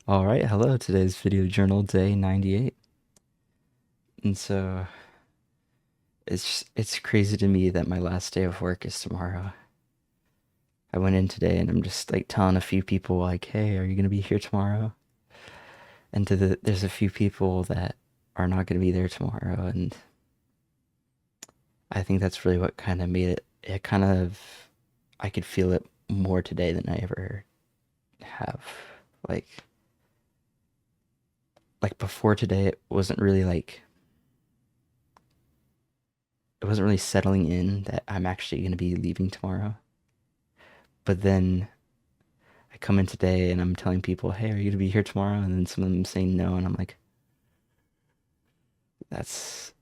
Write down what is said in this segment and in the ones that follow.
All right, hello. Today's video journal day 98. And so it's crazy to me that my last day of work is tomorrow. I went in today and I'm just like telling a few people like, "Hey, are you going to be here tomorrow?" And there's a few people that are not going to be there tomorrow, and I think that's really what kind of made it kind of I could feel it more today than I ever have. Like like before today it wasn't really settling in that I'm actually going to be leaving tomorrow. But then I come in today and I'm telling people, "Hey, are you gonna be here tomorrow?" And then some of them saying no, and I'm like, that's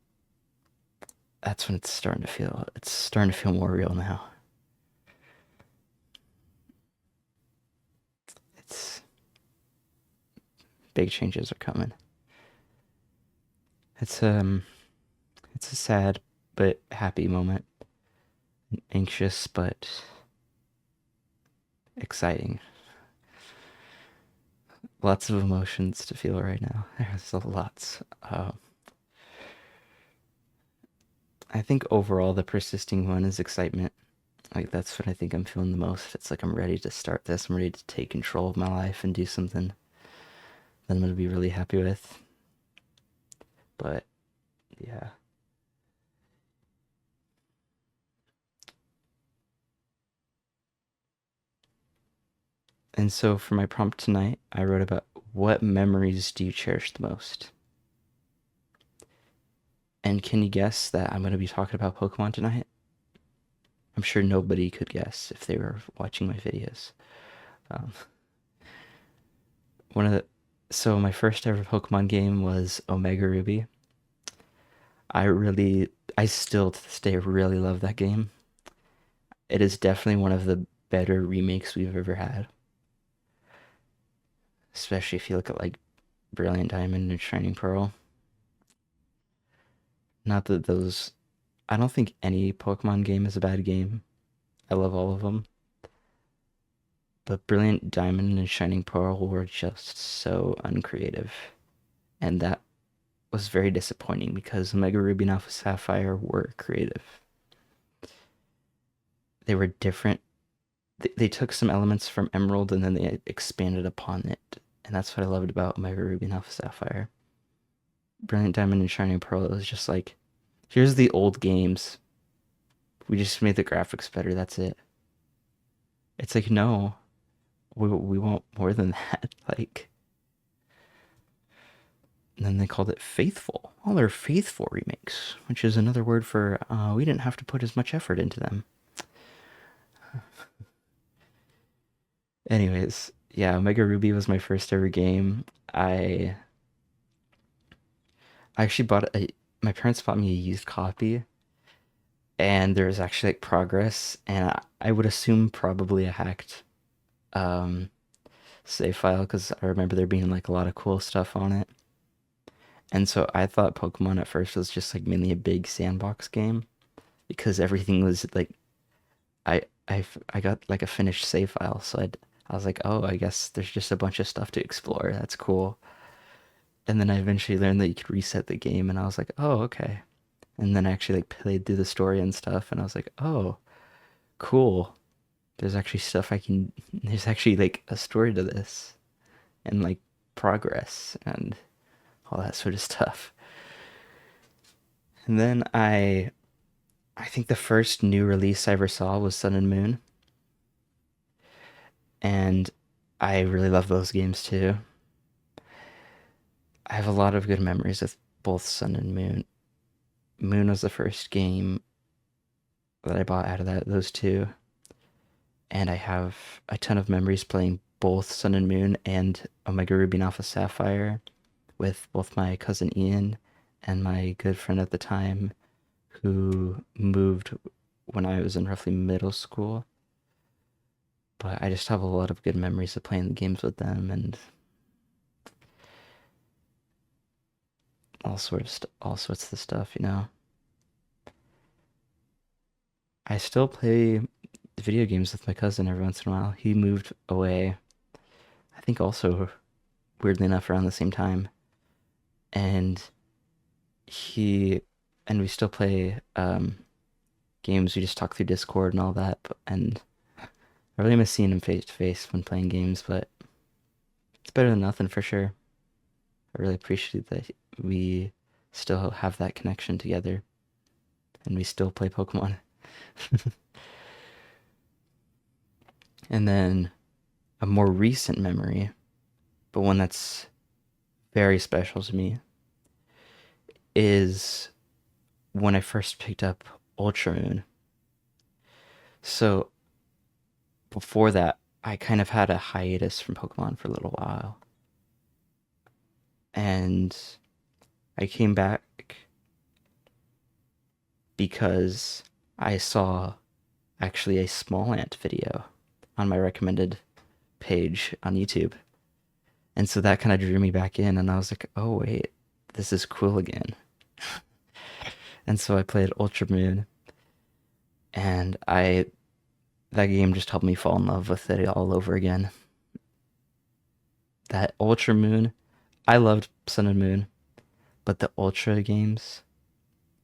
that's when it's starting to feel more real now. It's big changes are coming. It's it's a sad but happy moment, anxious but exciting. Lots of emotions to feel right now. There's a lot. I think overall the persisting one is excitement. Like that's what I think I'm feeling the most. It's like I'm ready to start this. I'm ready to take control of my life and do something that I'm gonna be really happy with. But yeah. And so for my prompt tonight, I wrote about what memories do you cherish the most? And can you guess that I'm gonna be talking about Pokemon tonight? I'm sure nobody could guess if they were watching my videos. Um, one of the so my first ever Pokemon game was Omega Ruby. I still to this day really love that game. It is definitely one of the better remakes we've ever had, especially if you look at like Brilliant Diamond and Shining Pearl. Not that those, I don't think any Pokemon game is a bad game. I love all of them. But Brilliant Diamond and Shining Pearl were just so uncreative. And that was very disappointing because Omega Ruby and Alpha Sapphire were creative. They were different. They took some elements from Emerald and then they expanded upon it. And that's what I loved about Omega Ruby and Alpha Sapphire. Brilliant Diamond and Shining Pearl is just like, here's the old games. We just made the graphics better. That's it. It's like, no, we want more than that. Like, and then they called it Faithful. Well, they're Faithful remakes, which is another word for we didn't have to put as much effort into them. Anyways, yeah, Omega Ruby was my first ever game. I I actually my parents bought me a used copy, and there was actually like progress, and I would assume probably a hacked um, save file because I remember there being like a lot of cool stuff on it. And so I thought Pokemon at first was just like mainly a big sandbox game because everything was like I got like a finished save file, so I was like, oh, I guess there's just a bunch of stuff to explore. That's cool. And then I eventually learned that you could reset the game, and I was like, oh, okay. And then I actually like played through the story and stuff, and I was like, oh, cool. There's actually stuff I can. There's actually like a story to this, and like progress and all that sort of stuff. And then I think the first new release I ever saw was Sun and Moon, and I really love those games too. I have a lot of good memories of both Sun and Moon. Moon was the first game that I bought out of those two, and I have a ton of memories playing both Sun and Moon and Omega Ruby and Alpha Sapphire with both my cousin Ian and my good friend at the time who moved when I was in roughly middle school. But I just have a lot of good memories of playing the games with them and all sorts of stuff. I still play video games with my cousin every once in a while. He moved away, I think also weirdly enough around the same time, and he and we still play games. We just talk through Discord and all that, and I really miss seeing him face to face when playing games, but it's better than nothing for sure. I really appreciate that we still have that connection together and we still play Pokemon. And then a more recent memory, but one that's very special to me, is when I first picked up Ultra Moon. So before that, I kind of had a hiatus from Pokemon for a little while. And I came back because I saw actually a Smallant video on my recommended page on YouTube. And so that kind of drew me back in, and I was like, oh, wait, this is cool again. And so I played Ultra Moon, and that game just helped me fall in love with it all over again. That Ultra Moon, I loved Sun and Moon, but the Ultra games,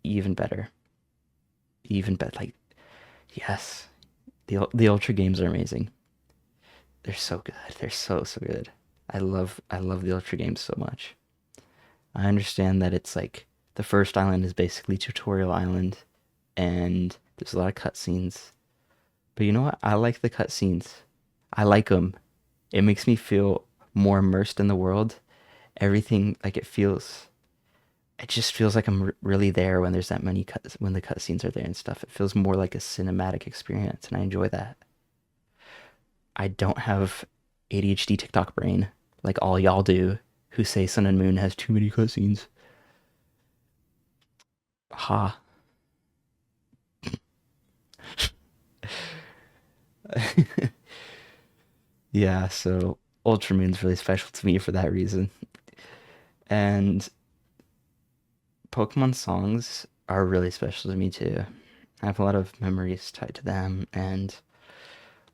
even better. Even better. Like, yes, the Ultra games are amazing. They're so good. They're so good. I love the Ultra games so much. I understand that it's like the first island is basically Tutorial Island, and there's a lot of cutscenes. But you know what? I like the cutscenes. I like them. It makes me feel more immersed in the world. Everything like it just feels like I'm really there when there's that many cuts when the cutscenes are there and stuff. It feels more like a cinematic experience, and I enjoy that. I don't have ADHD TikTok brain like all y'all do, who say Sun and Moon has too many cutscenes. Ha. Yeah, so Ultra Moon's really special to me for that reason. And Pokemon songs are really special to me too. I have a lot of memories tied to them, and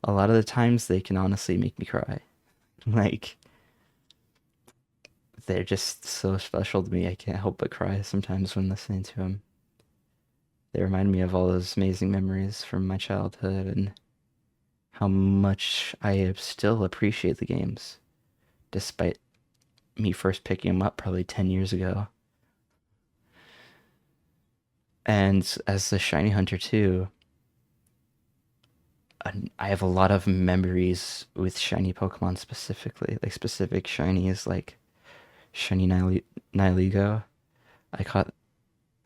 a lot of the times they can honestly make me cry. Like, they're just so special to me. I can't help but cry sometimes when listening to them. They remind me of all those amazing memories from my childhood and how much I still appreciate the games, despite me first picking them up probably 10 years ago. And as the Shiny Hunter too, I have a lot of memories with shiny Pokemon specifically, like specific shinies like shiny Nihilego. I caught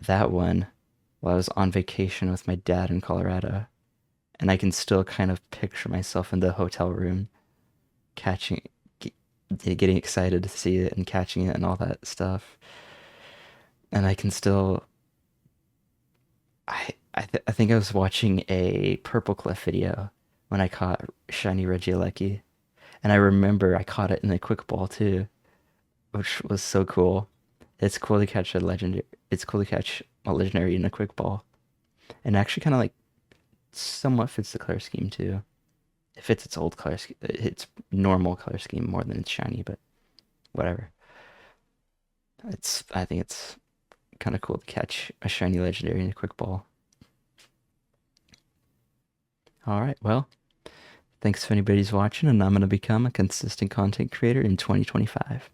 that one while I was on vacation with my dad in Colorado, and I can still kind of picture myself in the hotel room catching, getting excited to see it and catching it and all that stuff. And I can still, I think I was watching a Purple Cliff video when I caught shiny Regieleki, and I remember I caught it in a quick ball too, which was so cool. It's cool to catch a legendary. It's cool to catch a legendary in a quick ball, and actually kind of like somewhat fits the color scheme too. It fits its old color scheme, its normal color scheme more than its shiny, but whatever. I think it's kind of cool to catch a shiny legendary in a quick ball. All right, well, thanks if anybody's watching, and I'm gonna become a consistent content creator in 2025.